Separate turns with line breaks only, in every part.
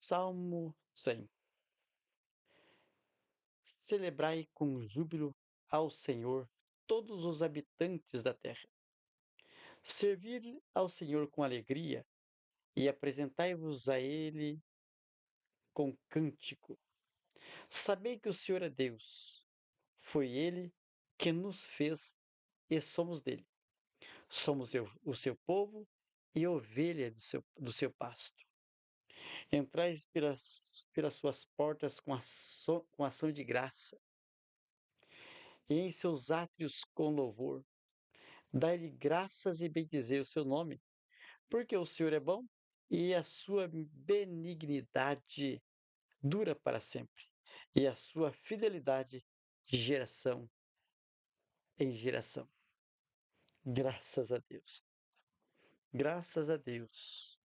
Salmo 100. Celebrai com júbilo ao Senhor todos os habitantes da terra. Servir ao Senhor com alegria e apresentai-vos a Ele com cântico. Sabei que o Senhor é Deus. Foi Ele que nos fez e somos dele. Somos o seu povo e ovelha do seu pasto. Entrais pelas suas portas com ação de graça e em seus átrios com louvor. Dai-lhe graças e bendizei o seu nome, porque o Senhor é bom e a sua benignidade dura para sempre, e a sua fidelidade de geração em geração. Graças a Deus. Graças a Deus.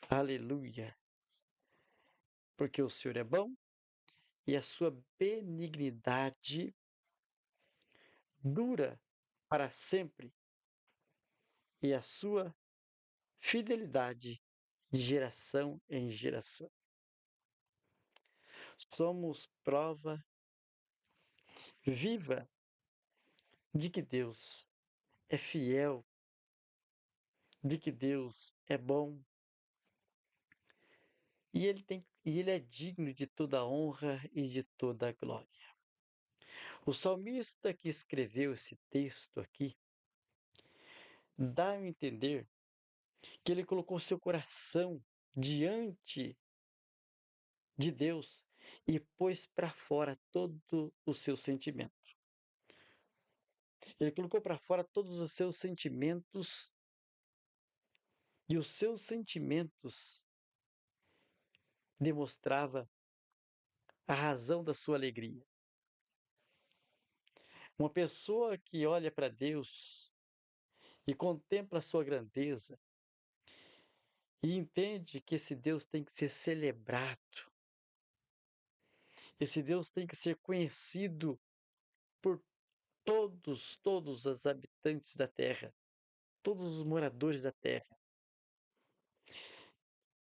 Aleluia. Porque o Senhor é bom e a sua benignidade dura para sempre, e a sua fidelidade de geração em geração. Somos prova viva de que Deus é fiel, de que Deus é bom e ele é digno de toda honra e de toda glória. O salmista que escreveu esse texto aqui dá a entender que ele colocou seu coração diante de Deus e pôs para fora todo o seu sentimento. Ele colocou para fora todos os seus sentimentos e os seus sentimentos demonstrava a razão da sua alegria. Uma pessoa que olha para Deus e contempla a sua grandeza e entende que esse Deus tem que ser celebrado, esse Deus tem que ser conhecido por todos os habitantes da terra, todos os moradores da terra.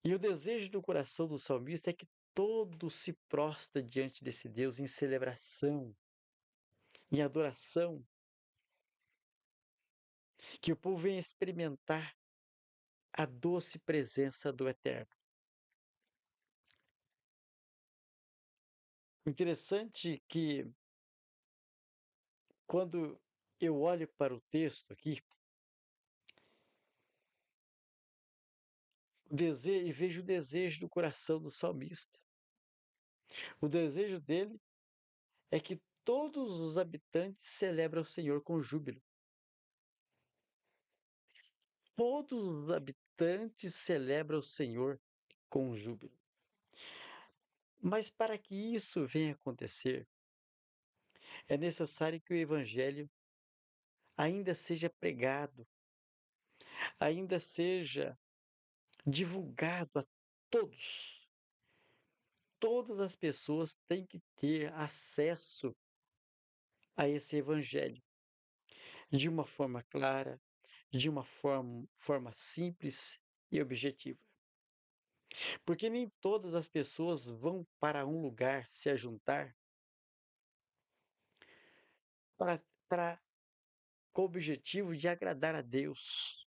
E o desejo do coração do salmista é que todo se prostra diante desse Deus em celebração, em adoração, que o povo venha experimentar a doce presença do Eterno. Interessante que quando eu olho para o texto aqui, e vejo o desejo do coração do salmista. O desejo dele é que todos os habitantes celebrem o Senhor com júbilo. Todos os habitantes celebram o Senhor com júbilo. Mas para que isso venha acontecer, é necessário que o Evangelho ainda seja pregado, ainda seja divulgado a todos. Todas as pessoas têm que ter acesso a esse Evangelho de uma forma clara, de uma forma simples e objetiva. Porque nem todas as pessoas vão para um lugar se ajuntar para com o objetivo de agradar a Deus.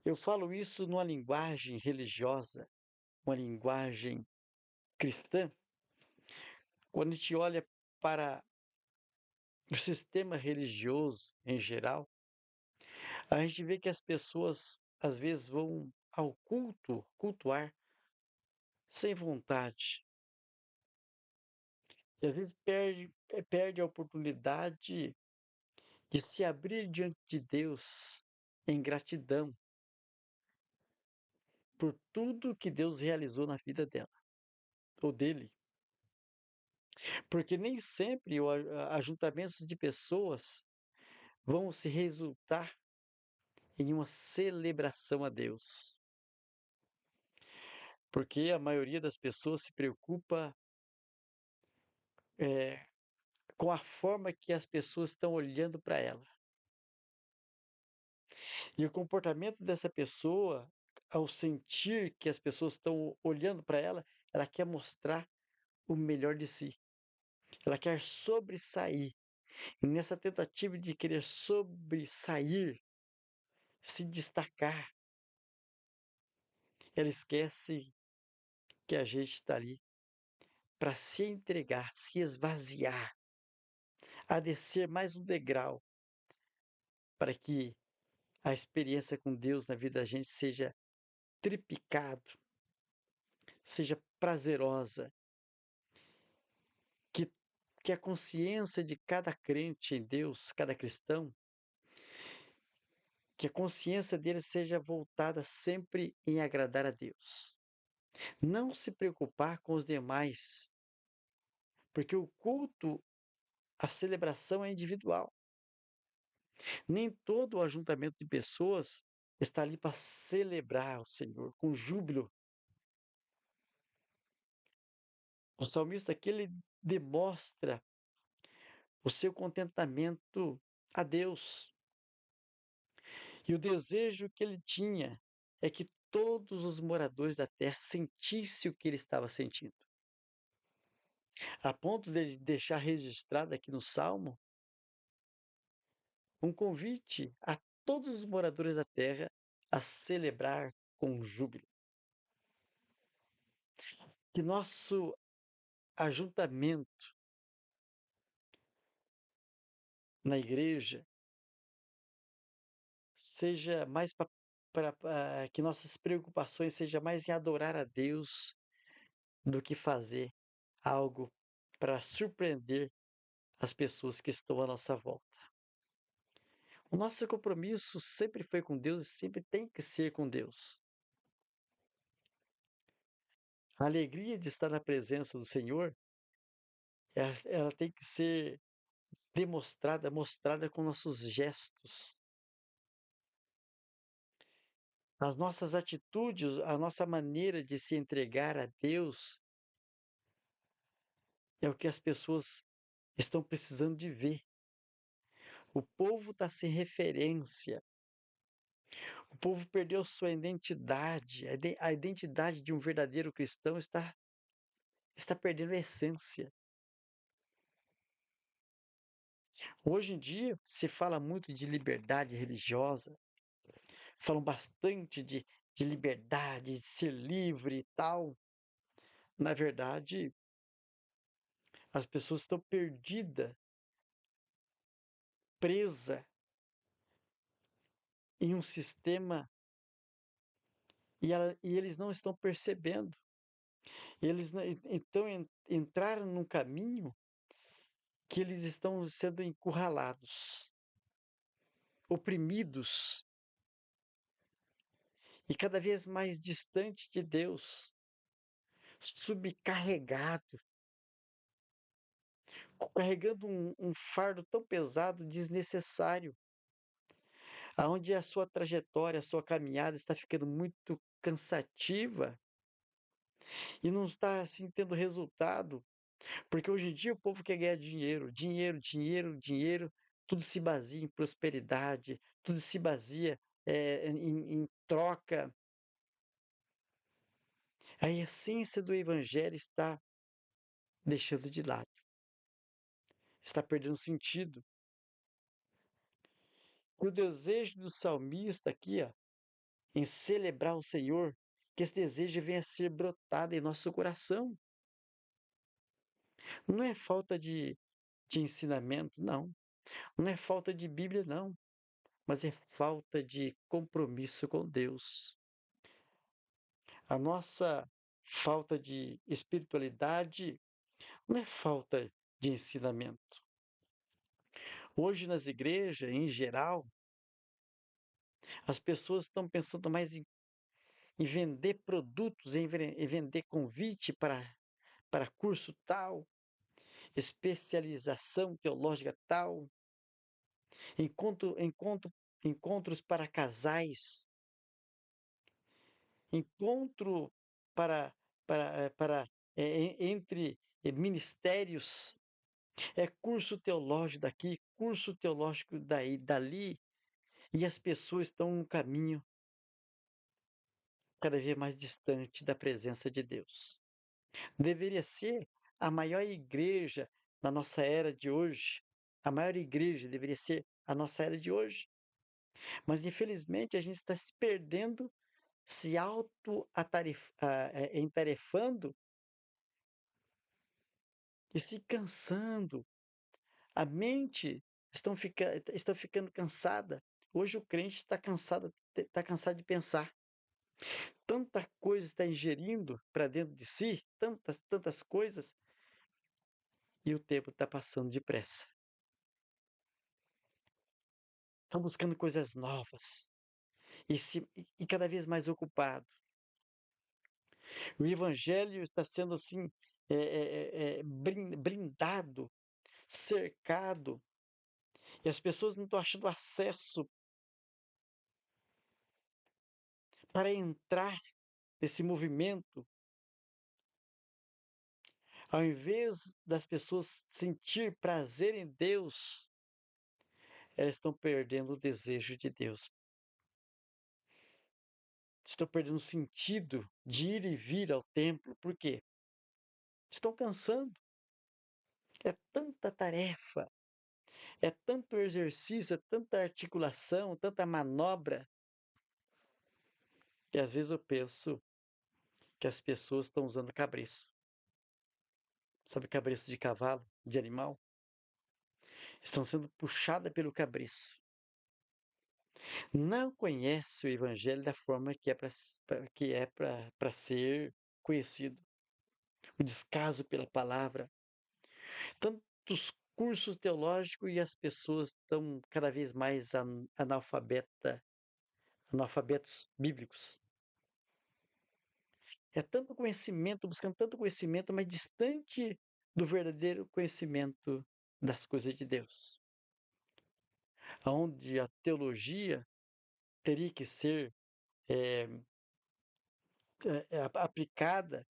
Eu falo isso numa linguagem religiosa, uma linguagem cristã. Quando a gente olha para o sistema religioso em geral, a gente vê que as pessoas às vezes vão ao cultuar sem vontade. E às vezes perde a oportunidade de se abrir diante de Deus em gratidão por tudo que Deus realizou na vida dela ou dele. Porque nem sempre ajuntamentos de pessoas vão se resultar em uma celebração a Deus. Porque a maioria das pessoas se preocupa eh, com a forma que as pessoas estão olhando para ela. E o comportamento dessa pessoa ao sentir que as pessoas estão olhando para ela, ela quer mostrar o melhor de si. Ela quer sobressair. E nessa tentativa de querer sobressair, se destacar, ela esquece que a gente está ali para se entregar, se esvaziar, a descer mais um degrau, para que a experiência com Deus na vida da gente seja triplicado, seja prazerosa, que, que a consciência de cada crente em Deus, cada cristão, que a consciência dele seja voltada sempre em agradar a Deus. Não se preocupar com os demais, porque o culto, a celebração é individual. Nem todo o ajuntamento de pessoas está ali para celebrar o Senhor com júbilo. O salmista aqui ele demonstra o seu contentamento a Deus. E o desejo que ele tinha é que todos os moradores da terra sentissem o que ele estava sentindo. A ponto de deixar registrado aqui no Salmo um convite a todos os moradores da terra a celebrar com júbilo. Que nosso ajuntamento na igreja seja mais para que nossas preocupações seja mais em adorar a Deus do que fazer algo para surpreender as pessoas que estão à nossa volta. O nosso compromisso sempre foi com Deus e sempre tem que ser com Deus. A alegria de estar na presença do Senhor, ela tem que ser demonstrada, mostrada com nossos gestos. As nossas atitudes, a nossa maneira de se entregar a Deus é o que as pessoas estão precisando de ver. O povo está sem referência. O povo perdeu sua identidade. A identidade de um verdadeiro cristão está perdendo a essência. Hoje em dia se fala muito de liberdade religiosa, falam bastante de liberdade, de ser livre e tal. Na verdade, as pessoas estão perdidas, presas em um sistema e eles não estão percebendo. Eles então entraram num caminho que eles estão sendo encurralados, oprimidos e cada vez mais distante de Deus, subcarregado, carregando um fardo tão pesado, desnecessário, aonde a sua trajetória, a sua caminhada está ficando muito cansativa e não está assim tendo resultado, porque hoje em dia o povo quer ganhar dinheiro, dinheiro, dinheiro, dinheiro, tudo se baseia em prosperidade, tudo se baseia em troca. A essência do evangelho está deixando de lado, está perdendo sentido. E o desejo do salmista aqui, ó, em celebrar o Senhor, que esse desejo venha a ser brotado em nosso coração. Não é falta de ensinamento, não. Não é falta de Bíblia, não. Mas é falta de compromisso com Deus. A nossa falta de espiritualidade não é falta de ensinamento. Hoje, nas igrejas, em geral, as pessoas estão pensando mais em vender produtos, em vender convite para curso tal, especialização teológica tal, encontros para casais, encontro para, entre ministérios, é curso teológico daqui, curso teológico daí, dali, e as pessoas estão no caminho cada vez mais distante da presença de Deus. Deveria ser a maior igreja da nossa era de hoje. A maior igreja deveria ser a nossa era de hoje. Mas infelizmente a gente está se perdendo, se entarefando e se cansando. A mente está ficando cansada. Hoje o crente está cansado de pensar. Tanta coisa está ingerindo para dentro de si, tantas coisas, e o tempo está passando depressa. Estão buscando coisas novas e cada vez mais ocupado. O evangelho está sendo assim blindado, cercado, e as pessoas não estão achando acesso para entrar nesse movimento. Ao invés das pessoas sentir prazer em Deus, elas estão perdendo o desejo de Deus. Estão perdendo o sentido de ir e vir ao templo. Por quê? Estão cansando. É tanta tarefa, é tanto exercício, é tanta articulação, tanta manobra, que às vezes eu penso que as pessoas estão usando cabresto. Sabe cabresto de cavalo, de animal? Estão sendo puxadas pelo cabresto. Não conhece o evangelho da forma que é para ser conhecido. O descaso pela palavra. Tantos cursos teológicos e as pessoas estão cada vez mais analfabetos bíblicos. É tanto conhecimento, buscando tanto conhecimento, mas distante do verdadeiro conhecimento das coisas de Deus. Onde a teologia teria que ser eh, aplicada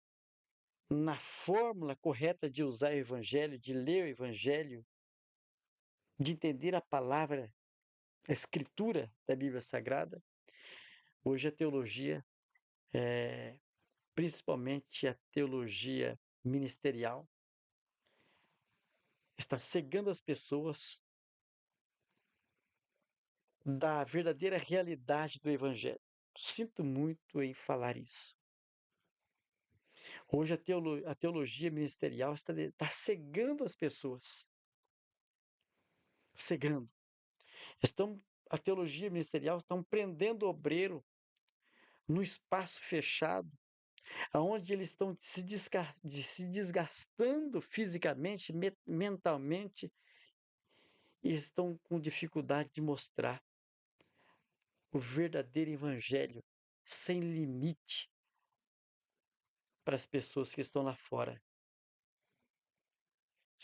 na fórmula correta de usar o evangelho, de ler o evangelho, de entender a palavra, a escritura da Bíblia Sagrada. Hoje a teologia, principalmente a teologia ministerial, está cegando as pessoas da verdadeira realidade do evangelho. Sinto muito em falar isso. Hoje a teologia ministerial está cegando as pessoas. Cegando. A teologia ministerial está prendendo o obreiro no espaço fechado, aonde eles estão se desgastando fisicamente, mentalmente, e estão com dificuldade de mostrar o verdadeiro evangelho sem limite para as pessoas que estão lá fora.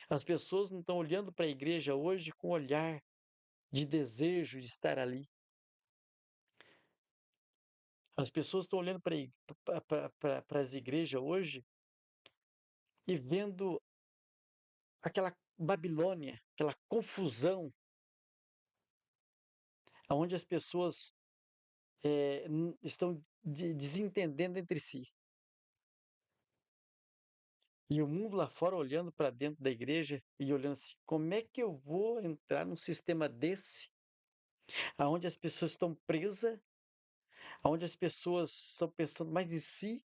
As pessoas não estão olhando para a igreja hoje com olhar de desejo de estar ali. As pessoas estão olhando para as igrejas hoje e vendo aquela Babilônia, aquela confusão, onde as pessoas estão desentendendo entre si. E o mundo lá fora olhando para dentro da igreja e olhando assim, como é que eu vou entrar num sistema desse, aonde as pessoas estão presas, aonde as pessoas estão pensando mais em si,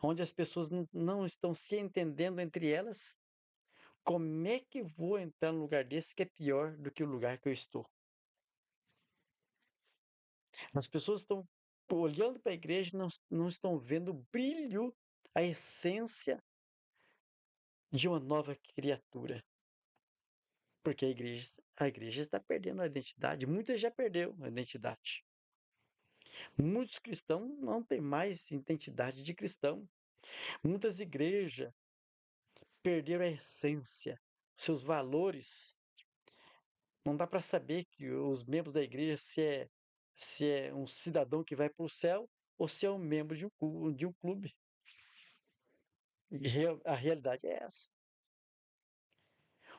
onde as pessoas não estão se entendendo entre elas? Como é que eu vou entrar num lugar desse que é pior do que o lugar que eu estou? As pessoas estão olhando para a igreja e não estão vendo o brilho, a essência de uma nova criatura. Porque a igreja está perdendo a identidade. Muitas já perdeu a identidade. Muitos cristãos não têm mais identidade de cristão. Muitas igrejas perderam a essência, seus valores. Não dá para saber que os membros da igreja se é um cidadão que vai para o céu ou se é um membro de um clube. A realidade é essa.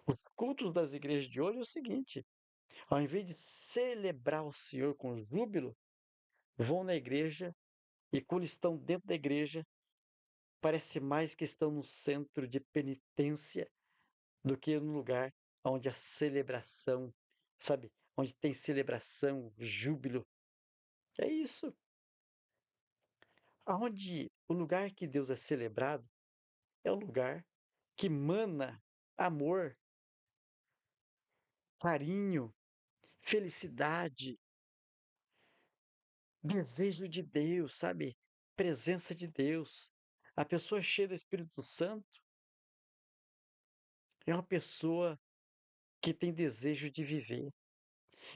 Os cultos das igrejas de hoje é o seguinte: ao invés de celebrar o Senhor com júbilo, vão na igreja E quando estão dentro da igreja, parece mais que estão no centro de penitência do que no lugar onde a celebração, sabe? Onde tem celebração, júbilo. É isso. Aonde o lugar que Deus é celebrado é o lugar que mana amor, carinho, felicidade, desejo de Deus, sabe? Presença de Deus. A pessoa cheia do Espírito Santo é uma pessoa que tem desejo de viver,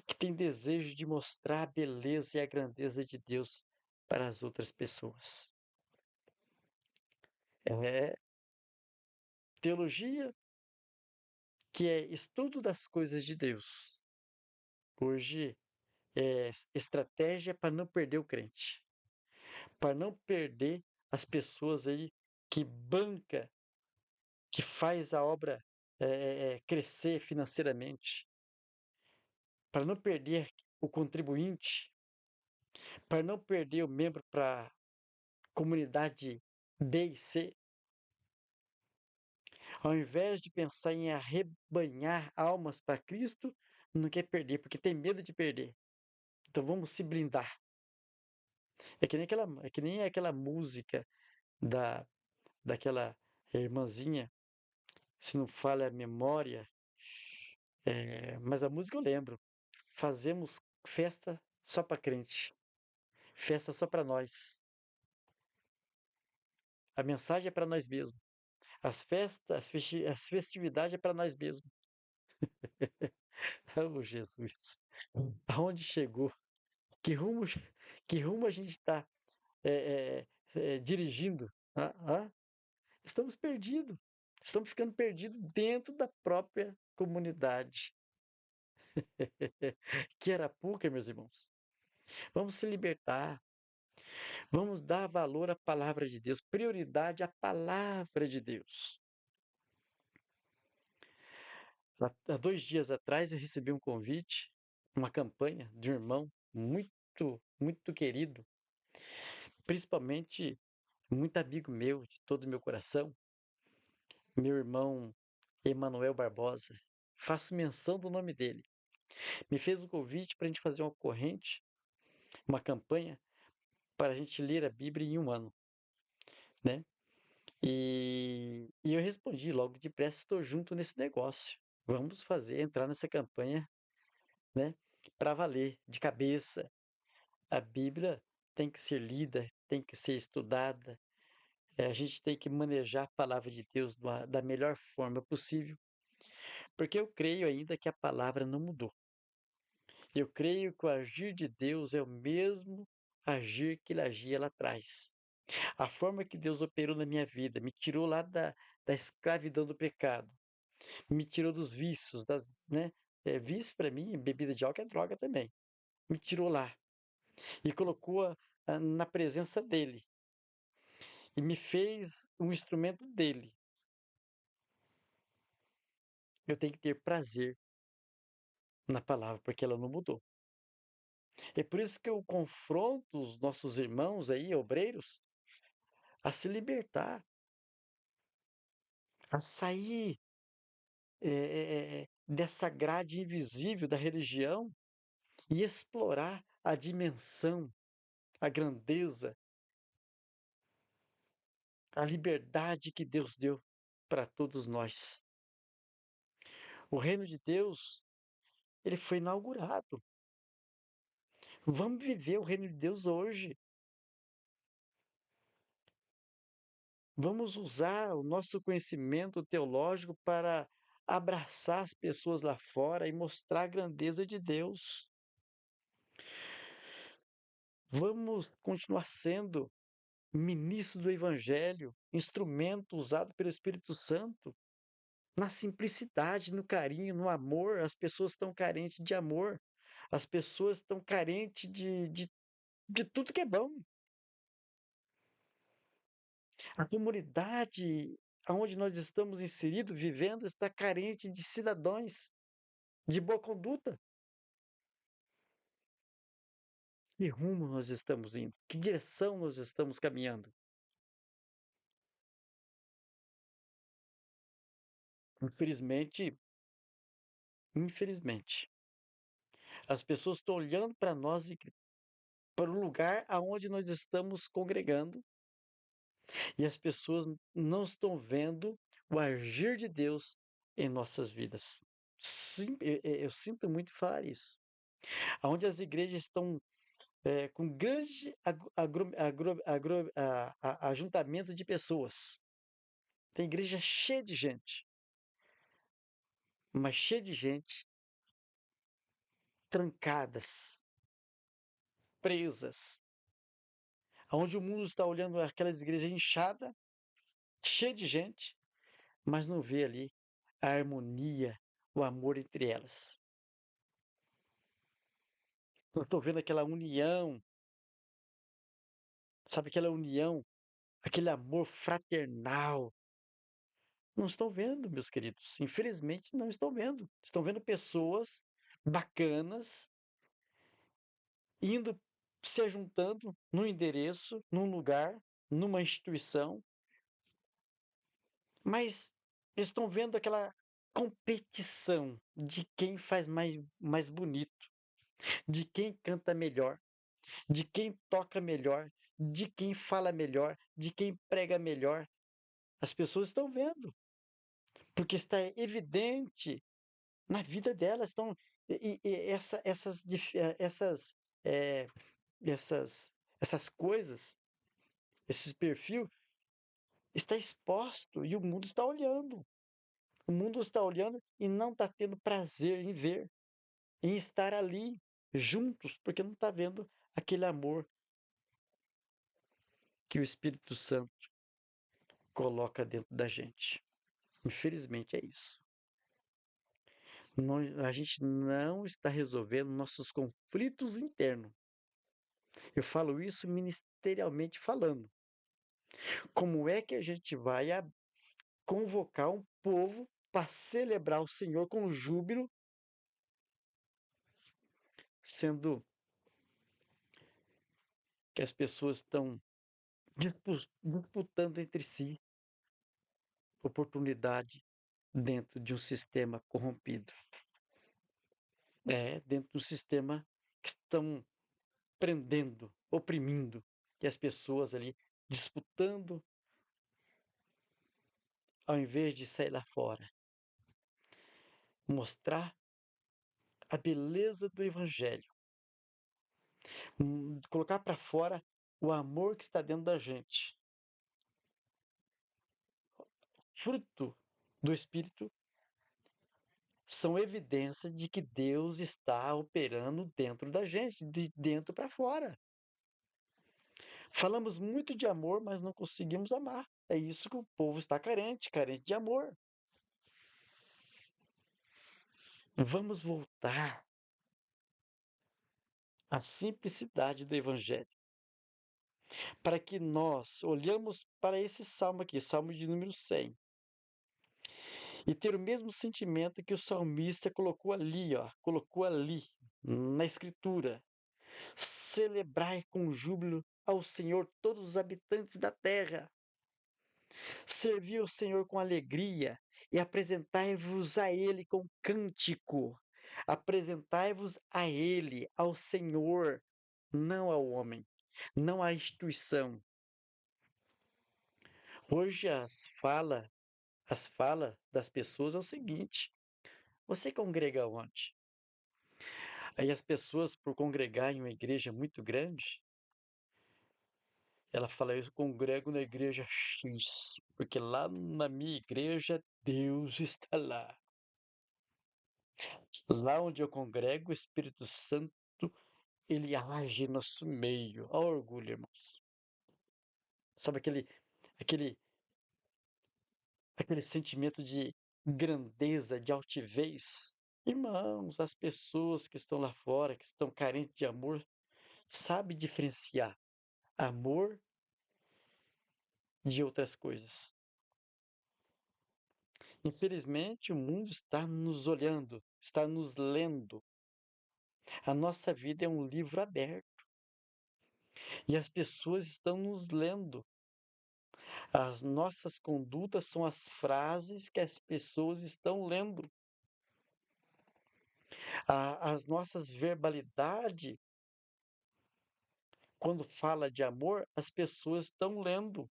que tem desejo de mostrar a beleza e a grandeza de Deus para as outras pessoas. É teologia, que é estudo das coisas de Deus. Hoje é estratégia para não perder o crente, para não perder as pessoas aí que banca, que faz a obra crescer financeiramente, para não perder o contribuinte, para não perder o membro para comunidade B e C, ao invés de pensar em arrebanhar almas para Cristo, não quer perder, porque tem medo de perder. Então vamos se blindar. É que nem aquela música da, daquela irmãzinha, se não falha a memória, mas a música eu lembro. Fazemos festa só para crente, festa só para nós. A mensagem é para nós mesmos. As festas, as festividades é para nós mesmos. Oh, Jesus. Aonde chegou? Que rumo, que rumo a gente está dirigindo? Estamos perdidos. Estamos ficando perdidos dentro da própria comunidade. Que era pouca, meus irmãos. Vamos se libertar. Vamos dar valor à palavra de Deus, prioridade à palavra de Deus. Há 2 dias atrás eu recebi um convite, uma campanha de um irmão muito querido, principalmente muito amigo meu, de todo o meu coração, meu irmão Emanuel Barbosa. Faço menção do nome dele. Me fez um convite para a gente fazer uma corrente, uma campanha, para a gente ler a Bíblia em um ano, né? E eu respondi logo depressa, estou junto nesse negócio. Vamos fazer, entrar nessa campanha, né? Para valer, de cabeça. A Bíblia tem que ser lida, tem que ser estudada. A gente tem que manejar a palavra de Deus da melhor forma possível, porque eu creio ainda que a palavra não mudou. Eu creio que o agir de Deus é o mesmo agir que ele agia lá atrás. A forma que Deus operou na minha vida, me tirou lá da escravidão do pecado, me tirou dos vícios, né? Vício para mim, bebida de álcool é droga também. Me tirou lá e colocou na presença dele e me fez um instrumento dele. Eu tenho que ter prazer na palavra, porque ela não mudou. É por isso que eu confronto os nossos irmãos aí, obreiros, a se libertar, a sair dessa grade invisível da religião e explorar a dimensão, a grandeza, a liberdade que Deus deu para todos nós. O reino de Deus, ele foi inaugurado. Vamos viver o reino de Deus hoje. Vamos usar o nosso conhecimento teológico para abraçar as pessoas lá fora e mostrar a grandeza de Deus. Vamos continuar sendo ministro do Evangelho, instrumento usado pelo Espírito Santo, na simplicidade, no carinho, no amor. As pessoas estão carentes de amor, as pessoas estão carentes de tudo que é bom. A comunidade onde nós estamos inseridos, vivendo, está carente de cidadãos de boa conduta. Que rumo nós estamos indo? Que direção nós estamos caminhando? Infelizmente, infelizmente, as pessoas estão olhando para nós e para o lugar aonde nós estamos congregando, e as pessoas não estão vendo o agir de Deus em nossas vidas. Sim, eu sinto muito falar isso. Aonde as igrejas estão com grande ajuntamento de pessoas. Tem igreja cheia de gente, mas cheia de gente trancadas, presas, aonde o mundo está olhando aquelas igrejas inchadas, cheia de gente, mas não vê ali a harmonia, o amor entre elas. Não estou vendo aquela união, sabe, aquela união, aquele amor fraternal. Não estão vendo, meus queridos. Infelizmente, não estão vendo. Estão vendo pessoas bacanas indo, se juntando num endereço, num lugar, numa instituição, mas estão vendo aquela competição de quem faz mais bonito, de quem canta melhor, de quem toca melhor, de quem fala melhor, de quem prega melhor. As pessoas estão vendo, porque está evidente na vida delas. Estão, eh, essas, essas coisas, esse perfil está exposto e o mundo está olhando. O mundo está olhando e não está tendo prazer em ver, em estar ali juntos, porque não está vendo aquele amor que o Espírito Santo coloca dentro da gente. Infelizmente é isso. A gente não está resolvendo nossos conflitos internos. Eu falo isso ministerialmente falando. Como é que a gente vai convocar um povo para celebrar o Senhor com júbilo, sendo que as pessoas estão disputando entre si oportunidade dentro de um sistema corrompido? Dentro de um sistema que estão prendendo, oprimindo, e as pessoas ali disputando ao invés de sair lá fora, mostrar a beleza do Evangelho, colocar para fora o amor que está dentro da gente, fruto do Espírito, são evidências de que Deus está operando dentro da gente, de dentro para fora. Falamos muito de amor, mas não conseguimos amar. É isso que o povo está carente, carente de amor. Vamos voltar à simplicidade do Evangelho, para que nós olhamos para esse salmo aqui, salmo de número 100, e ter o mesmo sentimento que o salmista colocou ali, ó, colocou ali na escritura. Celebrai com júbilo ao Senhor todos os habitantes da terra. Servi o Senhor com alegria e apresentai-vos a Ele com cântico. Apresentai-vos a Ele, ao Senhor, não ao homem, não à instituição. Hoje as falas das pessoas é o seguinte: você congrega onde? Aí as pessoas, por congregar em uma igreja muito grande, ela fala: eu congrego na igreja X, porque lá na minha igreja Deus está lá. Lá onde eu congrego, o Espírito Santo, ele age em nosso meio. Ó orgulho, irmãos. Sabe aquele sentimento de grandeza, de altivez? Irmãos, as pessoas que estão lá fora, que estão carentes de amor, sabem diferenciar amor de outras coisas. Infelizmente, o mundo está nos olhando, está nos lendo. A nossa vida é um livro aberto. E as pessoas estão nos lendo. As nossas condutas são as frases que as pessoas estão lendo. As nossas verbalidade, quando fala de amor, as pessoas estão lendo,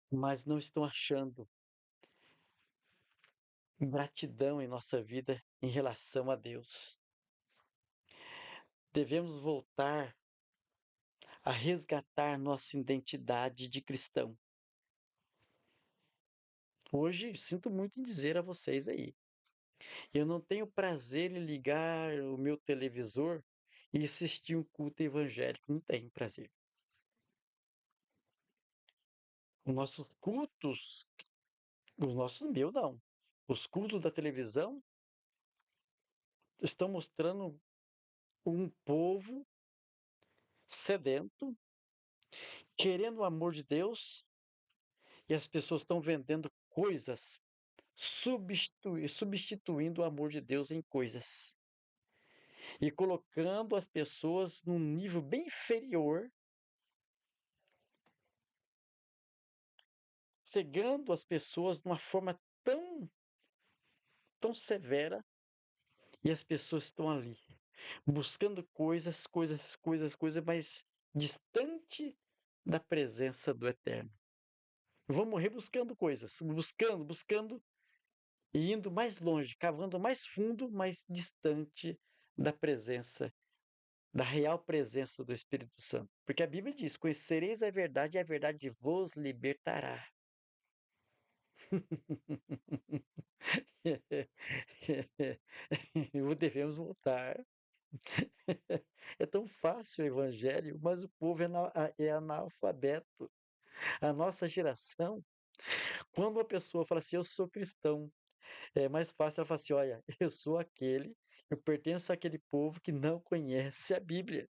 mas não estão achando gratidão em nossa vida em relação a Deus. Devemos voltar a resgatar nossa identidade de cristão. Hoje, sinto muito em dizer a vocês aí, eu não tenho prazer em ligar o meu televisor e assistir um culto evangélico, não tenho prazer. Os nossos cultos, os nossos meus não. Os cultos da televisão estão mostrando um povo sedento, querendo o amor de Deus, e as pessoas estão vendendo coisas, substituindo o amor de Deus em coisas. E colocando as pessoas num nível bem inferior, cegando as pessoas de uma forma tão severa, e as pessoas estão ali, buscando coisas, mas distante da presença do Eterno. Vão morrer buscando coisas, buscando e indo mais longe, cavando mais fundo, mais distante da presença, da real presença do Espírito Santo. Porque a Bíblia diz: conhecereis a verdade e a verdade vos libertará. Devemos voltar. É tão fácil o evangelho, mas o povo é analfabeto. A nossa geração, quando uma pessoa fala assim, eu sou cristão, é mais fácil ela falar assim, olha, eu pertenço àquele povo que não conhece a Bíblia.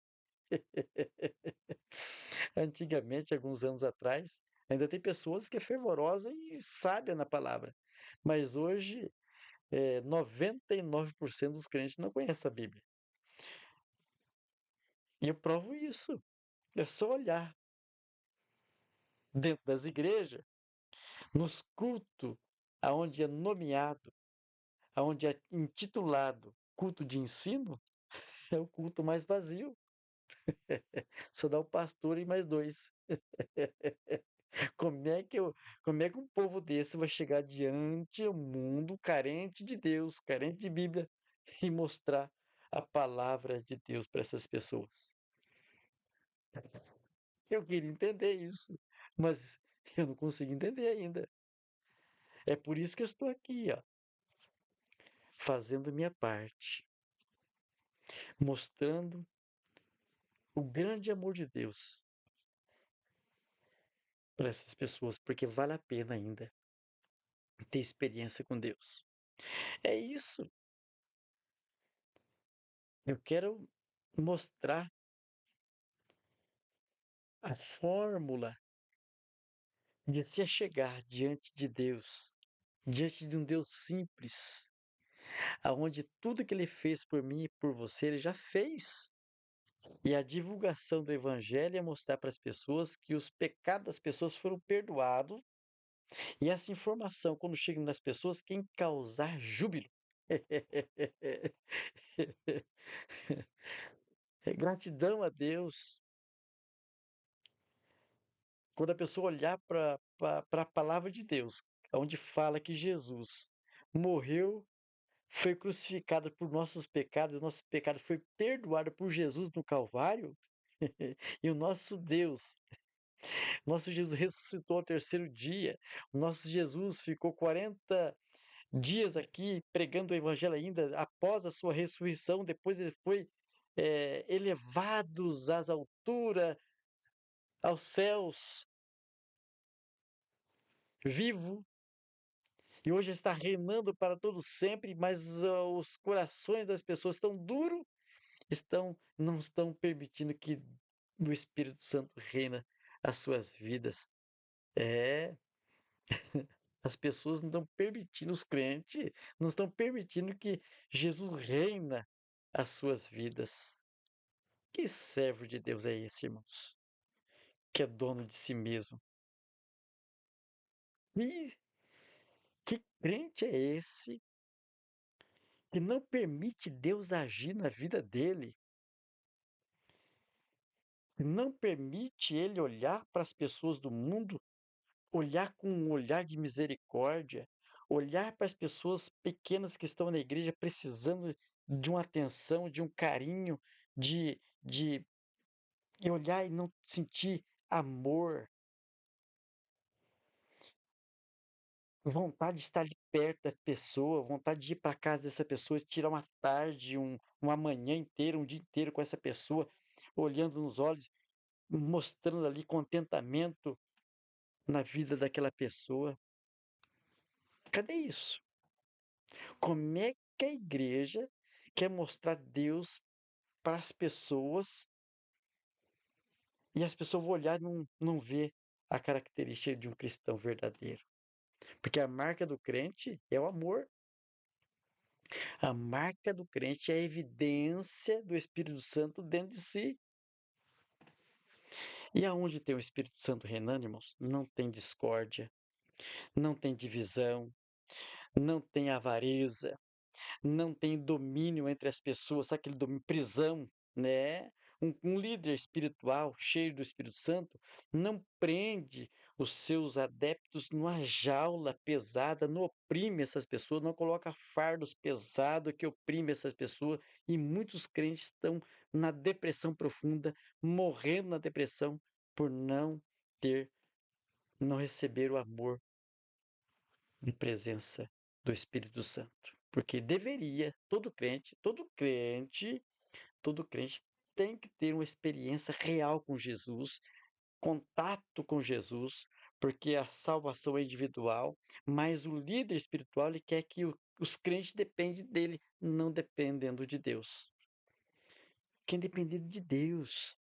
Antigamente, alguns anos atrás, ainda tem pessoas que é fervorosa e sábia na palavra. Mas hoje, 99% dos crentes não conhecem a Bíblia. E eu provo isso. É só olhar dentro das igrejas, nos cultos, aonde é nomeado, aonde é intitulado culto de ensino, é o culto mais vazio. Só dá o pastor e mais dois. Como é que como é que um povo desse vai chegar diante do mundo carente de Deus, carente de Bíblia, e mostrar a palavra de Deus para essas pessoas? Eu queria entender isso, mas eu não consigo entender ainda. É por isso que eu estou aqui, ó, fazendo minha parte, mostrando o grande amor de Deus para essas pessoas, porque vale a pena ainda ter experiência com Deus. É isso. Eu quero mostrar a fórmula de se achegar diante de Deus, diante de um Deus simples, aonde tudo que ele fez por mim e por você, ele já fez. E a divulgação do evangelho é mostrar para as pessoas que os pecados das pessoas foram perdoados, e essa informação, quando chega nas pessoas, tem que causar júbilo. Gratidão a Deus. Quando a pessoa olhar para a palavra de Deus, onde fala que Jesus morreu, foi crucificado por nossos pecados, nosso pecado foi perdoado por Jesus no Calvário, e o nosso Jesus ressuscitou ao terceiro dia, o nosso Jesus ficou 40 dias aqui pregando o evangelho ainda, após a sua ressurreição, depois ele foi elevados às alturas, aos céus, vivo, e hoje está reinando para todo sempre, mas os corações das pessoas estão duros, não estão permitindo que o Espírito Santo reina as suas vidas. É, as pessoas não estão permitindo, os crentes não estão permitindo que Jesus reina as suas vidas. Que servo de Deus é esse, irmãos? Que é dono de si mesmo. E que crente é esse que não permite Deus agir na vida dele? Não permite ele olhar para as pessoas do mundo, olhar com um olhar de misericórdia, olhar para as pessoas pequenas que estão na igreja precisando de uma atenção, de um carinho, de e olhar e não sentir amor, vontade de estar ali perto da pessoa, vontade de ir para casa dessa pessoa, tirar uma tarde, uma manhã inteira, um dia inteiro com essa pessoa, olhando nos olhos, mostrando ali contentamento na vida daquela pessoa. Cadê isso? Como é que a igreja quer mostrar Deus para as pessoas e as pessoas vão olhar e não ver a característica de um cristão verdadeiro? Porque a marca do crente é o amor. A marca do crente é a evidência do Espírito Santo dentro de si. E aonde tem o Espírito Santo reinando, irmãos, não tem discórdia, não tem divisão, não tem avareza, não tem domínio entre as pessoas, sabe aquele domínio, prisão, né? Um líder espiritual cheio do Espírito Santo não prende os seus adeptos numa jaula pesada, não oprime essas pessoas, não coloca fardos pesados que oprime essas pessoas. E muitos crentes estão na depressão profunda, morrendo na depressão por ter, não receber o amor de presença do Espírito Santo. Porque deveria, todo crente tem que ter uma experiência real com Jesus, contato com Jesus, porque a salvação é individual, mas o líder espiritual ele quer que os crentes dependem dele, não dependendo de Deus. Quem depender de Deus.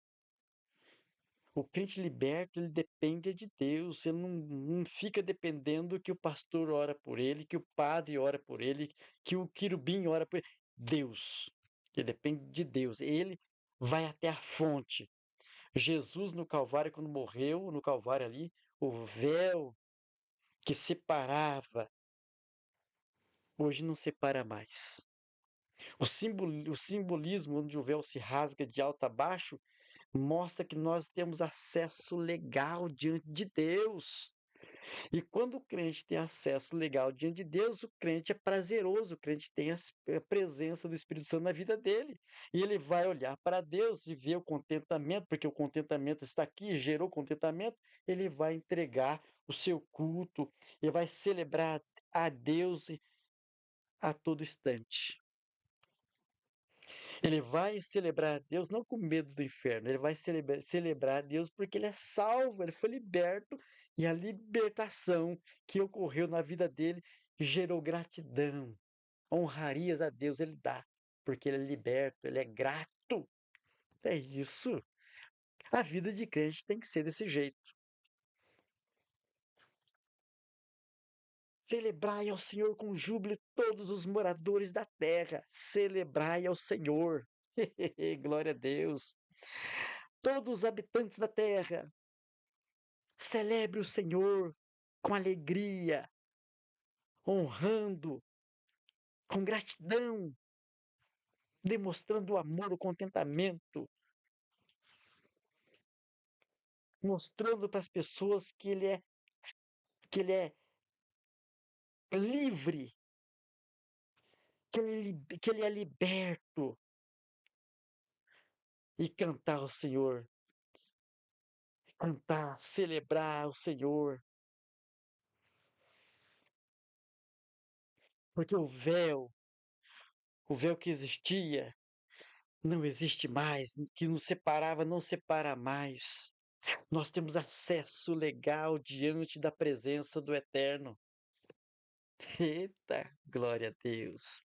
O crente liberto, ele depende de Deus, ele não fica dependendo que o pastor ora por ele, que o padre ora por ele, que o querubim ora por ele. Deus. Ele depende de Deus. Ele vai até a fonte. Jesus no Calvário, quando morreu, no Calvário ali, o véu que separava, hoje não separa mais. O simbolismo onde o véu se rasga de alto a baixo mostra que nós temos acesso legal diante de Deus. E quando o crente tem acesso legal diante de Deus, o crente é prazeroso, o crente tem a presença do Espírito Santo na vida dele. E ele vai olhar para Deus e ver o contentamento, porque o contentamento está aqui, gerou contentamento, ele vai entregar o seu culto, ele vai celebrar a Deus a todo instante. Ele vai celebrar a Deus não com medo do inferno, ele vai celebrar a Deus porque ele é salvo, ele foi liberto e a libertação que ocorreu na vida dele gerou gratidão. Honrarias a Deus ele dá, porque ele é liberto, ele é grato. É isso. A vida de crente tem que ser desse jeito. Celebrai ao Senhor com júbilo todos os moradores da terra. Celebrai ao Senhor. Glória a Deus. Todos os habitantes da terra, celebre o Senhor com alegria, honrando, com gratidão, demonstrando o amor, o contentamento, mostrando para as pessoas que ele é livre, que ele é liberto, e cantar ao Senhor, cantar, celebrar o Senhor, porque o véu que existia, não existe mais, que nos separava, não separa mais. Nós temos acesso legal diante da presença do Eterno. Eita, glória a Deus.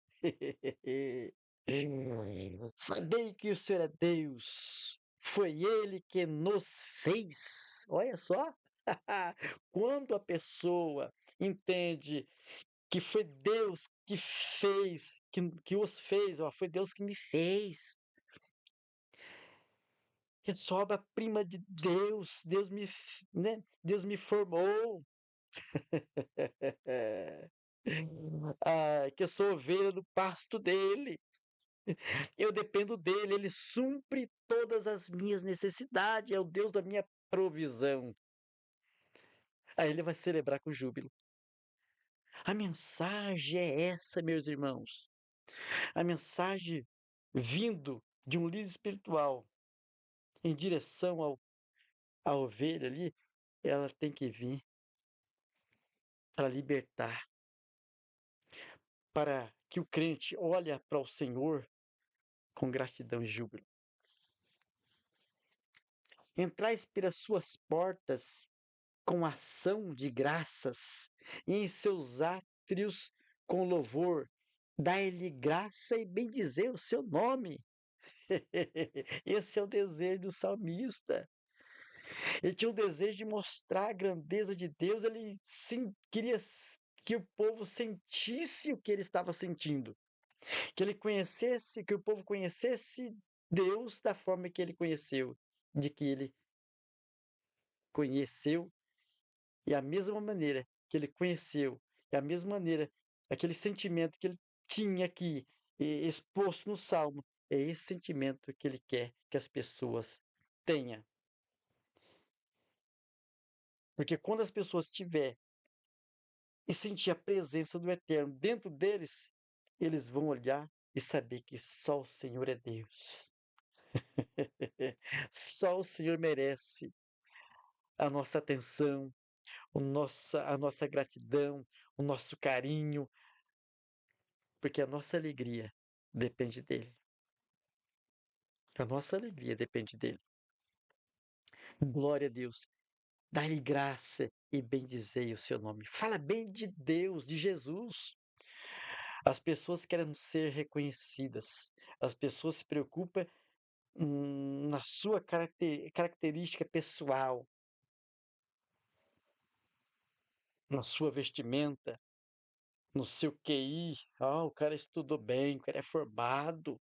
Sabei que o Senhor é Deus. Foi Ele que nos fez. Olha só. Quando a pessoa entende que foi Deus que fez, que os fez, ó, foi Deus que me fez. Eu sou obra-prima de Deus, né? Deus me formou. Ah, que eu sou ovelha do pasto dele. Eu dependo dele, ele supre todas as minhas necessidades, é o Deus da minha provisão. Aí ele vai celebrar com júbilo. A mensagem é essa, meus irmãos. A mensagem vindo de um líder espiritual em direção à ovelha ali, ela tem que vir para libertar, para que o crente olhe para o Senhor com gratidão e júbilo. Entrais pelas suas portas com ação de graças, e em seus átrios com louvor. Dai-lhe graça e bendizer o seu nome. Esse é o desejo do salmista. Ele tinha o desejo de mostrar a grandeza de Deus, ele sim, queria que o povo sentisse o que ele estava sentindo, que ele conhecesse, que o povo conhecesse Deus da forma que ele conheceu, de que ele conheceu e a mesma maneira que ele conheceu, e a mesma maneira, aquele sentimento que ele tinha aqui exposto no Salmo, é esse sentimento que ele quer que as pessoas tenham. Porque quando as pessoas tiver e sentir a presença do Eterno dentro deles, eles vão olhar e saber que só o Senhor é Deus. Só o Senhor merece a nossa atenção, a nossa gratidão, o nosso carinho, porque a nossa alegria depende dele. A nossa alegria depende dele. Glória a Deus. Dá-lhe graça e bendizei o seu nome. Fala bem de Deus, de Jesus. As pessoas querem ser reconhecidas. As pessoas se preocupam na sua característica pessoal, na sua vestimenta, no seu QI. Ah, o cara estudou bem, o cara é formado.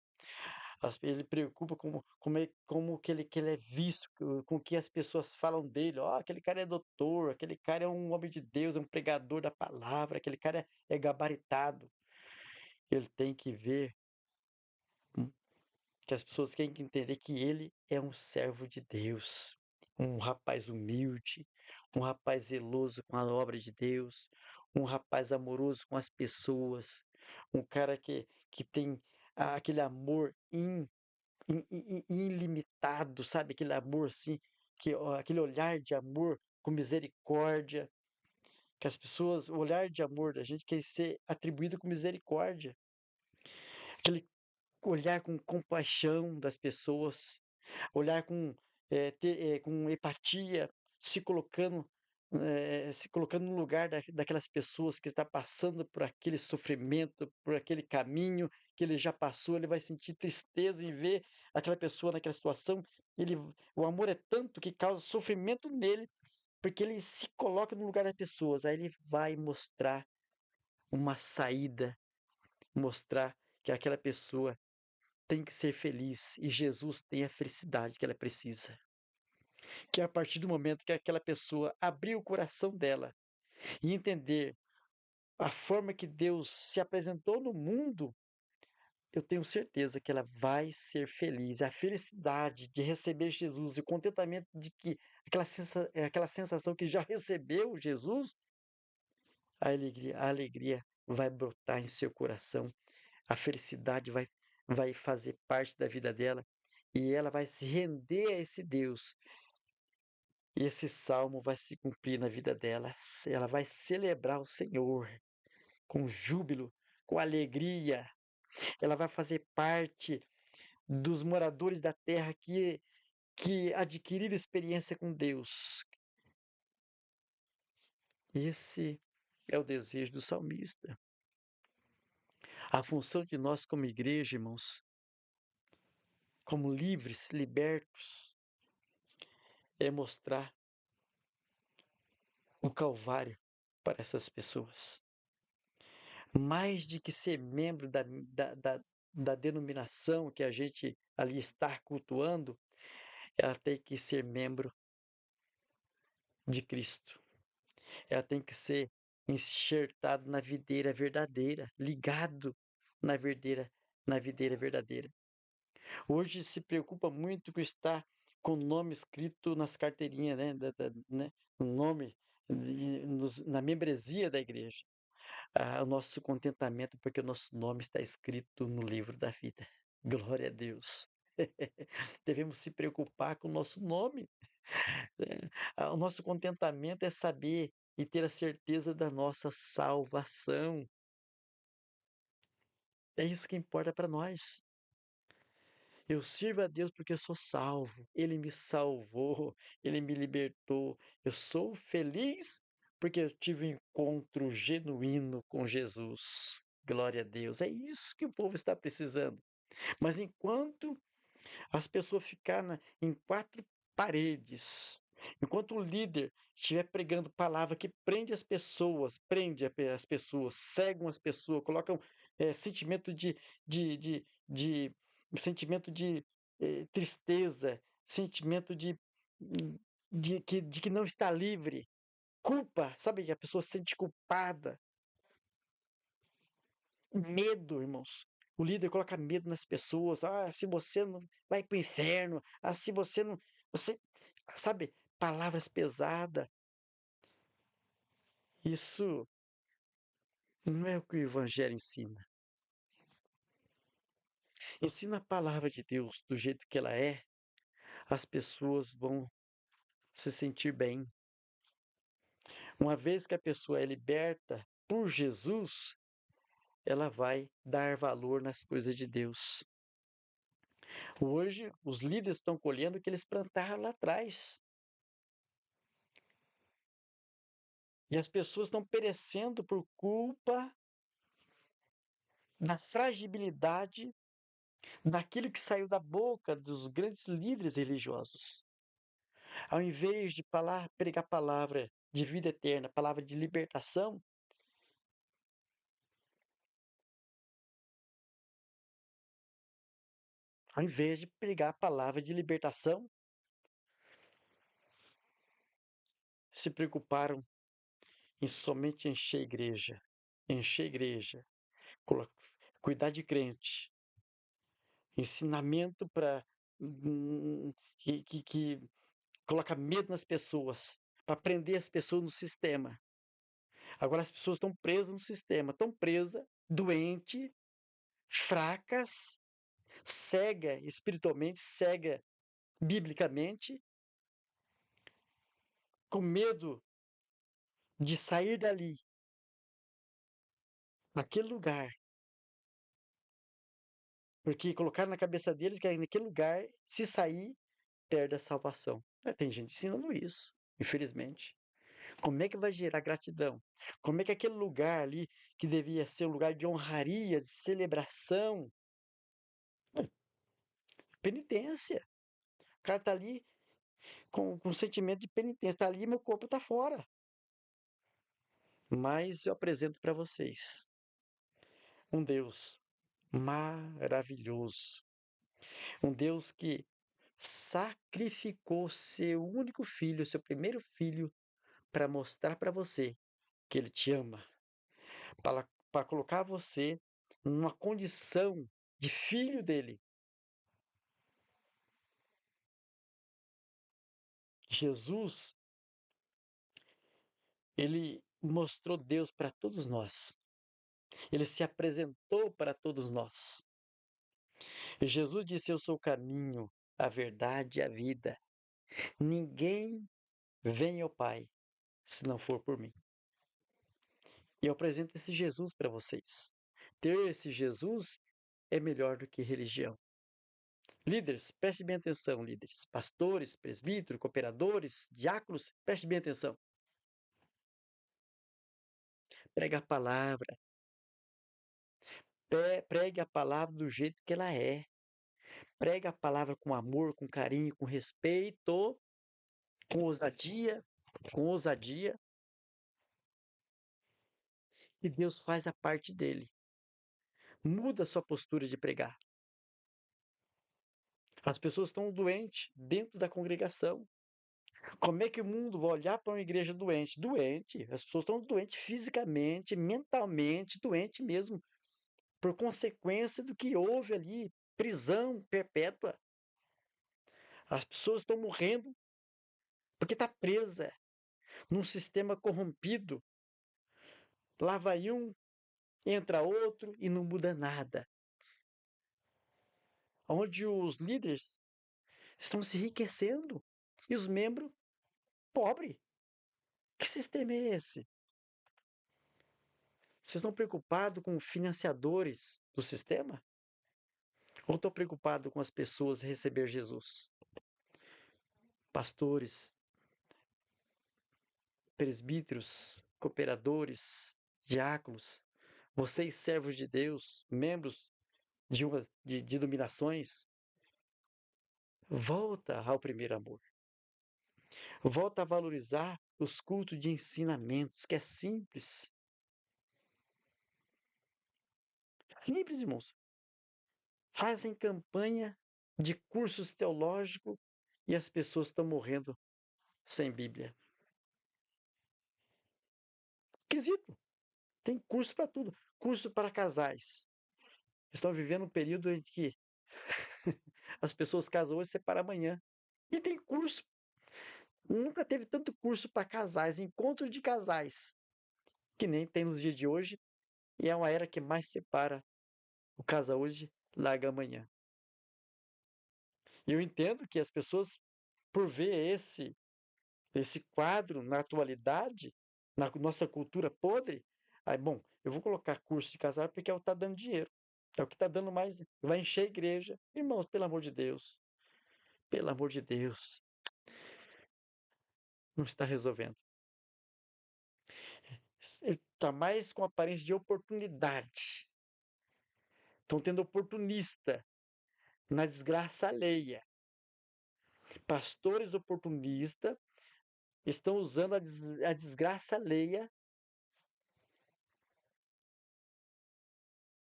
Ele preocupa como que ele é visto, com que as pessoas falam dele. Ó, aquele cara é doutor, aquele cara é um homem de Deus, é um pregador da palavra, aquele cara é gabaritado. Ele tem que ver hum, que as pessoas têm que entender que ele é um servo de Deus, um rapaz humilde, um rapaz zeloso com a obra de Deus, um rapaz amoroso com as pessoas, um cara que tem aquele amor ilimitado, sabe? Aquele amor assim, aquele olhar de amor com misericórdia, que as pessoas, o olhar de amor da gente quer ser atribuído com misericórdia, aquele olhar com compaixão das pessoas, olhar com empatia, se colocando, se colocando no lugar daquelas pessoas que está passando por aquele sofrimento, por aquele caminho que ele já passou, ele vai sentir tristeza em ver aquela pessoa naquela situação. O amor é tanto que causa sofrimento nele, porque ele se coloca no lugar das pessoas. Aí ele vai mostrar uma saída, mostrar que aquela pessoa tem que ser feliz e Jesus tem a felicidade que ela precisa. Que a partir do momento que aquela pessoa abrir o coração dela e entender a forma que Deus se apresentou no mundo, eu tenho certeza que ela vai ser feliz. A felicidade de receber Jesus e o contentamento de que aquela sensação que já recebeu Jesus, a alegria vai brotar em seu coração, a felicidade vai fazer parte da vida dela e ela vai se render a esse Deus. E esse salmo vai se cumprir na vida dela. Ela vai celebrar o Senhor com júbilo, com alegria. Ela vai fazer parte dos moradores da terra que adquiriram experiência com Deus. Esse é o desejo do salmista. A função de nós como igreja, irmãos, como livres, libertos, é mostrar o Calvário para essas pessoas. Mais de que ser membro da denominação que a gente ali está cultuando, ela tem que ser membro de Cristo. Ela tem que ser enxertado na videira verdadeira, ligado na videira verdadeira. Hoje se preocupa muito com estar com o nome escrito nas carteirinhas, né, o nome na membresia da igreja. O nosso contentamento, porque o nosso nome está escrito no livro da vida. Glória a Deus. Devemos se preocupar com o nosso nome. O nosso contentamento é saber e ter a certeza da nossa salvação. É isso que importa para nós. Eu sirvo a Deus porque eu sou salvo. Ele me salvou, ele me libertou. Eu sou feliz porque eu tive um encontro genuíno com Jesus. Glória a Deus. É isso que o povo está precisando. Mas enquanto as pessoas ficarem em quatro paredes, enquanto o líder estiver pregando palavra que prende as pessoas, cegam as pessoas, colocam sentimento de sentimento de tristeza, sentimento hum, de que não está livre, culpa, sabe? Que a pessoa se sente culpada, medo, irmãos. O líder coloca medo nas pessoas. Ah, se você não vai para o inferno. Ah, se você não. Você. Sabe? Palavras pesadas. Isso não é o que o Evangelho ensina. Ensina a palavra de Deus do jeito que ela é. As pessoas vão se sentir bem. Uma vez que a pessoa é liberta por Jesus, ela vai dar valor nas coisas de Deus. Hoje, os líderes estão colhendo o que eles plantaram lá atrás. E as pessoas estão perecendo por culpa da fragilidade daquilo que saiu da boca dos grandes líderes religiosos. Ao invés de pregar palavra de vida eterna, palavra de libertação, ao invés de pregar a palavra de libertação, se preocuparam em somente encher a igreja, colo- cuidar de crente, ensinamento para que coloca medo nas pessoas, para prender as pessoas no sistema. Agora as pessoas estão presas no sistema, estão presas, doentes, fracas, cega espiritualmente, cega biblicamente, com medo de sair dali, naquele lugar, porque colocaram na cabeça deles que naquele lugar, se sair, perde a salvação. Tem gente ensinando isso, infelizmente. Como é que vai gerar gratidão? Como é que aquele lugar ali, que devia ser um lugar de honraria, de celebração, penitência. O cara tá ali com sentimento de penitência. Tá ali, meu corpo tá fora. Mas eu apresento para vocês um Deus maravilhoso. Um Deus que sacrificou seu único filho, seu primeiro filho, para mostrar para você que ele te ama, para colocar você numa condição de filho dele. Jesus, ele mostrou Deus para todos nós. Ele se apresentou para todos nós. E Jesus disse: Eu sou o caminho, a verdade e a vida. Ninguém vem ao Pai se não for por mim. E eu apresento esse Jesus para vocês. Ter esse Jesus é melhor do que religião. Líderes, prestem bem atenção, líderes. Pastores, presbíteros, cooperadores, diáconos, prestem bem atenção. Prega a palavra. Pregue a palavra do jeito que ela é. Prega a palavra com amor, com carinho, com respeito, com ousadia, com ousadia. E Deus faz a parte dele. Muda a sua postura de pregar. As pessoas estão doentes dentro da congregação. Como é que o mundo vai olhar para uma igreja doente? Doente. As pessoas estão doentes fisicamente, mentalmente, doente mesmo, por consequência do que houve ali, prisão perpétua. As pessoas estão morrendo porque está presa num sistema corrompido. Lá vai um, entra outro e não muda nada. Onde os líderes estão se enriquecendo e os membros pobres. Que sistema é esse? Vocês estão preocupados com financiadores do sistema? Ou estão preocupados com as pessoas receber Jesus? Pastores, presbíteros, cooperadores, diáconos, vocês servos de Deus, membros de dominações, volta ao primeiro amor. Volta a valorizar os cultos de ensinamentos, que é simples. Simples, irmãos. Fazem campanha de cursos teológicos e as pessoas estão morrendo sem Bíblia. Esquisito. Tem curso para tudo. Curso para casais. Estão vivendo um período em que as pessoas casam hoje e separam amanhã. E tem curso. Nunca teve tanto curso para casais, encontro de casais, que nem tem nos dias de hoje. E é uma era que mais separa o casa hoje, larga amanhã. E eu entendo que as pessoas, por ver esse quadro na atualidade, na nossa cultura podre, aí, bom, eu vou colocar curso de casar porque é o que está dando dinheiro. É o que está dando mais. Vai encher a igreja. Irmãos, pelo amor de Deus. Pelo amor de Deus. Não está resolvendo. Está mais com aparência de oportunidade. Estão tendo oportunista na desgraça alheia. Pastores oportunistas estão usando a desgraça alheia,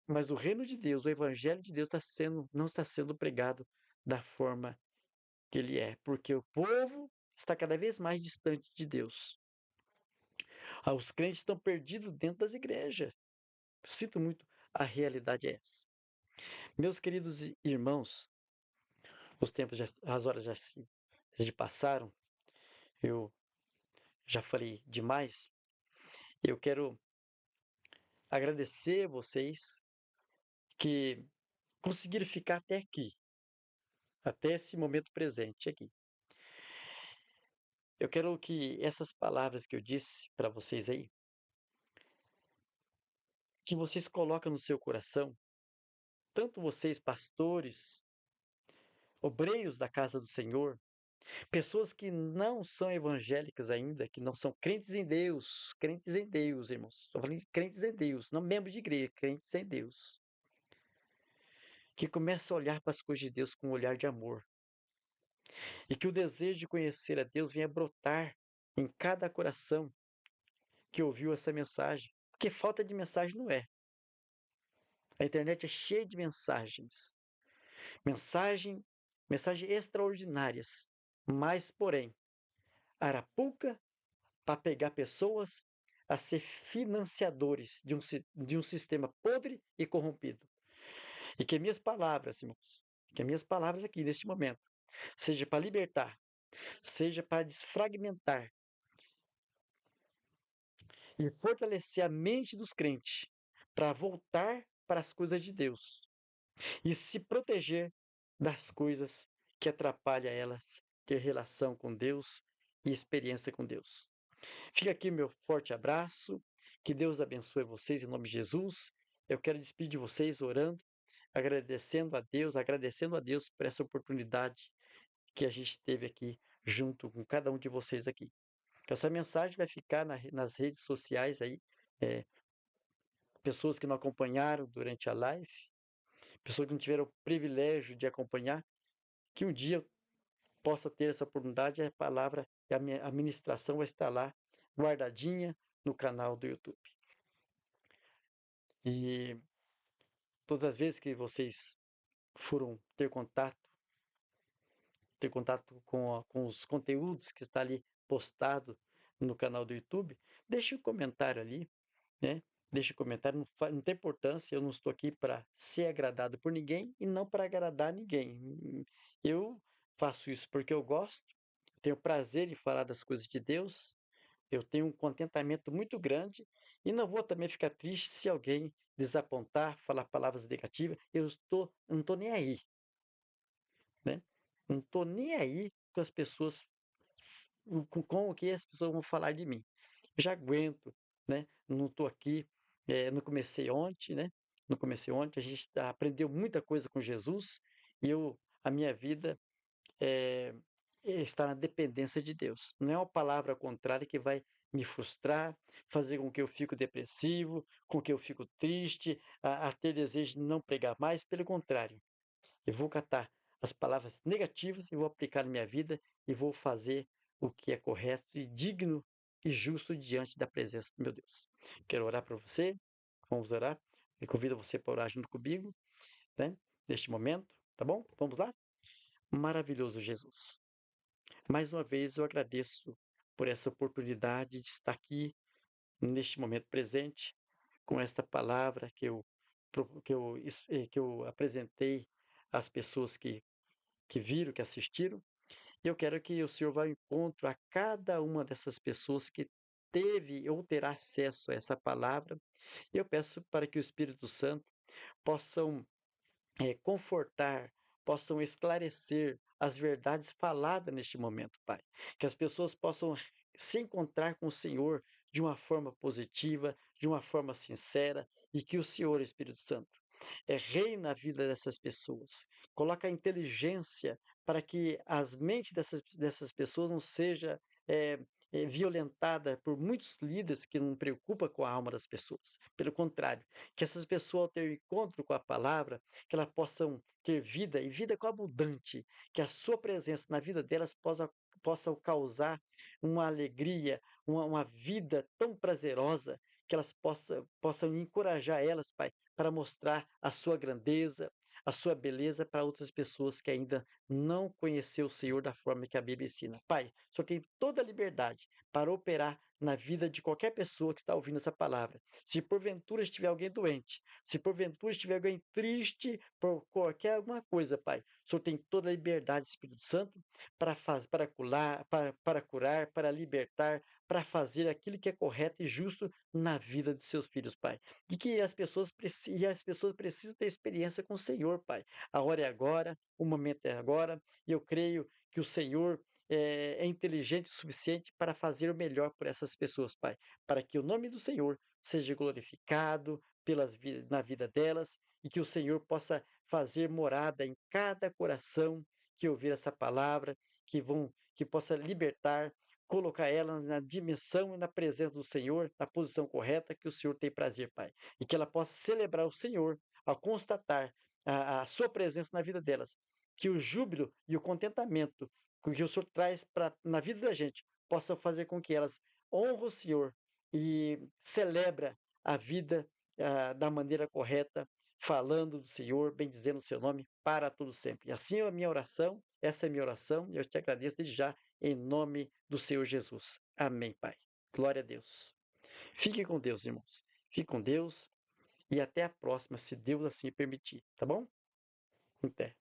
mas o reino de Deus, o evangelho de Deus não está sendo pregado da forma que ele é, porque o povo está cada vez mais distante de Deus. Os crentes estão perdidos dentro das igrejas. Sinto muito, a realidade é essa. Meus queridos irmãos, as horas já passaram, eu já falei demais. Eu quero agradecer a vocês que conseguiram ficar até aqui, até esse momento presente aqui. Eu quero que essas palavras que eu disse para vocês aí, que vocês colocam no seu coração, tanto vocês, pastores, obreiros da casa do Senhor, pessoas que não são evangélicas ainda, que não são crentes em Deus, irmãos. Estou falando de crentes em Deus, não membros de igreja, crentes em Deus. Que começam a olhar para as coisas de Deus com um olhar de amor. E que o desejo de conhecer a Deus venha brotar em cada coração que ouviu essa mensagem. Porque falta de mensagem não é. A internet é cheia de mensagens. Mensagens extraordinárias. Mas, porém, arapuca para pegar pessoas a ser financiadores de um sistema podre e corrompido. E que minhas palavras, irmãos, que minhas palavras aqui neste momento, seja para libertar, seja para desfragmentar e fortalecer a mente dos crentes para voltar para as coisas de Deus e se proteger das coisas que atrapalham elas ter relação com Deus e experiência com Deus. Fica aqui meu forte abraço, que Deus abençoe vocês em nome de Jesus. Eu quero despedir de vocês orando, agradecendo a Deus por essa oportunidade que a gente teve aqui junto com cada um de vocês aqui. Essa mensagem vai ficar nas redes sociais aí, é, pessoas que não acompanharam durante a live, pessoas que não tiveram o privilégio de acompanhar, que um dia possa ter essa oportunidade, a palavra e a ministração vai estar lá guardadinha no canal do YouTube. E todas as vezes que vocês foram ter contato com os conteúdos que está ali postado no canal do YouTube, deixe um comentário ali, né? Deixe um comentário, não tem importância, eu não estou aqui para ser agradado por ninguém e não para agradar ninguém. Eu faço isso porque eu gosto, tenho prazer em falar das coisas de Deus, eu tenho um contentamento muito grande e não vou também ficar triste se alguém desapontar, falar palavras negativas. Não estou nem aí, né? Não estou nem aí com as pessoas, com o que as pessoas vão falar de mim. Já aguento, né? Não estou aqui, não comecei ontem, né? Não comecei ontem, a gente aprendeu muita coisa com Jesus e a minha vida eh, está na dependência de Deus. Não é uma palavra contrária que vai me frustrar, fazer com que eu fico depressivo, com que eu fico triste, a ter desejo de não pregar mais. Pelo contrário, eu vou catar as palavras negativas e vou aplicar na minha vida e vou fazer o que é correto e digno e justo diante da presença do meu Deus. Quero orar para você. Vamos orar. Eu convido você para orar junto comigo, né? Neste momento, tá bom? Vamos lá? Maravilhoso Jesus. Mais uma vez eu agradeço por essa oportunidade de estar aqui neste momento presente, com esta palavra que eu apresentei às pessoas que viram, que assistiram. E eu quero que o Senhor vá ao encontro a cada uma dessas pessoas que teve ou terá acesso a essa palavra. E eu peço para que o Espírito Santo possam confortar, possam esclarecer as verdades faladas neste momento, Pai. Que as pessoas possam se encontrar com o Senhor de uma forma positiva, de uma forma sincera, e que o Senhor, Espírito Santo, reine na vida dessas pessoas. Coloca a inteligência para que as mentes dessas pessoas não seja violentada por muitos líderes que não preocupam com a alma das pessoas. Pelo contrário, que essas pessoas, ao ter encontro com a palavra, que elas possam ter vida e vida abundante, que a sua presença na vida delas possa causar uma alegria, uma vida tão prazerosa, que elas possam encorajar elas, Pai, para mostrar a sua grandeza, a sua beleza para outras pessoas que ainda não conheceu o Senhor da forma que a Bíblia ensina. Pai, o Senhor tem toda a liberdade para operar na vida de qualquer pessoa que está ouvindo essa palavra. Se porventura estiver alguém doente, se porventura estiver alguém triste por qualquer alguma coisa, Pai, o Senhor tem toda a liberdade, Espírito Santo, para curar, para libertar, para fazer aquilo que é correto e justo na vida de seus filhos, Pai. E as pessoas precisam ter experiência com o Senhor, Pai. A hora é agora, o momento é agora, e eu creio que o Senhor é inteligente o suficiente para fazer o melhor por essas pessoas, Pai, para que o nome do Senhor seja glorificado na vida delas e que o Senhor possa fazer morada em cada coração que ouvir essa palavra, que possa libertar, colocar ela na dimensão e na presença do Senhor, na posição correta que o Senhor tem prazer, Pai, e que ela possa celebrar o Senhor ao constatar a sua presença na vida delas, que o júbilo e o contentamento que o Senhor traz na vida da gente possam fazer com que elas honrem o Senhor e celebra a vida da maneira correta, falando do Senhor, bendizendo o seu nome para todo sempre. E assim é a minha oração, essa é a minha oração, e eu te agradeço desde já, em nome do Senhor Jesus. Amém, Pai. Glória a Deus. Fique com Deus, irmãos. Fique com Deus e até a próxima, se Deus assim permitir, tá bom? Até.